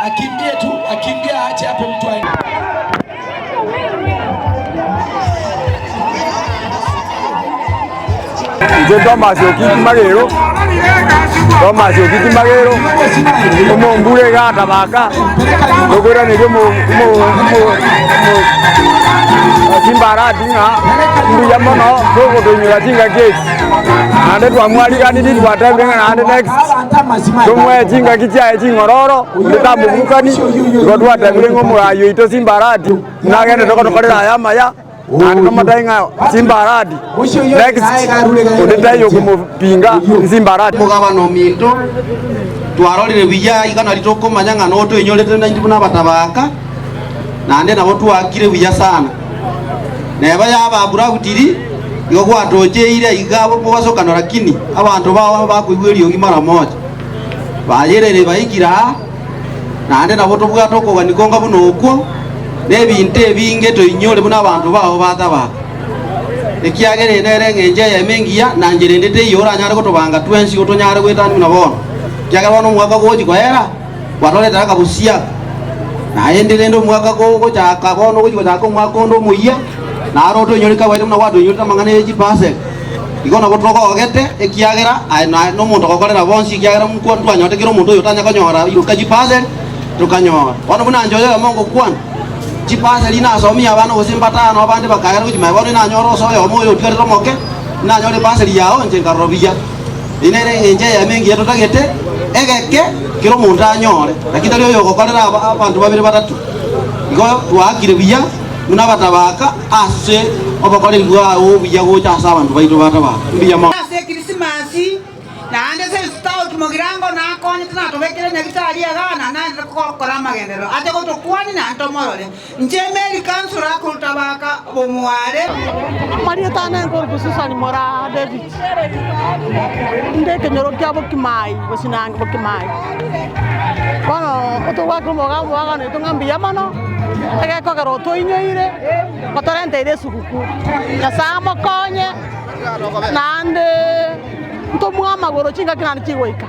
Akimbie tu, akimbia aache hapo mtu aende. Thomas Okiki Magero. Thomas Okiki Magero. Como mbure gata baka. Logora ni como Simba Arati nga mbuya mono koko tonyura jinga gate. Ande twa mwali kani ndi twatenga ande next. Tumwe jinga kichae chingororo nditamubukani godwa tabire ngomo ayo ito Simba Arati nagende tokotokorera ayama ya kama tainga Simba Arati next udetayo kumupinga Simba Arati mugabano minto twarorire biya igana litoko manyanga noto inyorete na ndibuna batabaka nande nabo twakire biya sana neba yaba burabutiri yo gwatoje ire igabo bwasokanora lakini abantu bawo bakwigwiriyo gimara moja bayerere bayikira nande nabo tobwatoko ganikonga buno okwo nebinte binge to inyore buna abantu bawo batabaka ekiagere nere ngenje yemengia nanjere ndete yora nyare kutobanga twensi utonyare gwetani na bono kiagera bono mwaka goji kwera watole taka busia na endele ndo mwaka gogo chaka bono goji chaka mwaka ndo muya na roto nyorika wete muna wadu nyorita mangane eji pase igona botoko ogete ekiagera na no muntu kokorera bonsi kiagera mukwa ntwa nyote kiro muntu yotanya kanyora yukaji pase tukanyora bono buna njoyo mongo kwana chipase lina asomia abana gosimba tano abande bakagera kujima bono na nyoro so yo moyo tukere moke na nyore pase yao nje ngarobia inere ngenje ya mengi yeto tagete egeke kiro muntu anyore lakini lyo yo gokorera abantu babiri batatu igo twakire biya muna batabaka ase obakore ngwa obiya gocha asa abantu baito batabaka biya ma ase Christmas na ande se stock mogirango na konye tana to bekere nyagitari agana na kokora magendero ate ko to kwani na to morore nje American sura ko tabaka bomware Maria tana ko kususani mora David ndeke nyoro kyabo kimai bosinanga bokimai kono to wa ko moga ne to ngambia mano ege ko garo to inyoire kotorente ide sukuku ya samo konye nande to mwama goro chinga kinani chigoika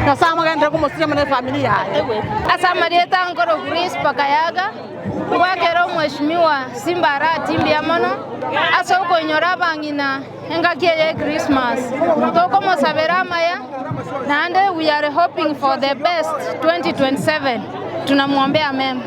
na sama gendre ko mosira mane familia ewe asama dieta ngoro Chris pakayaga kwa kero mheshimiwa Simba Arati mbiamono aso ko nyora bangina enga kiye Christmas to ko mosabera maya nande we are hoping for the best 2027 tunamwombea mema.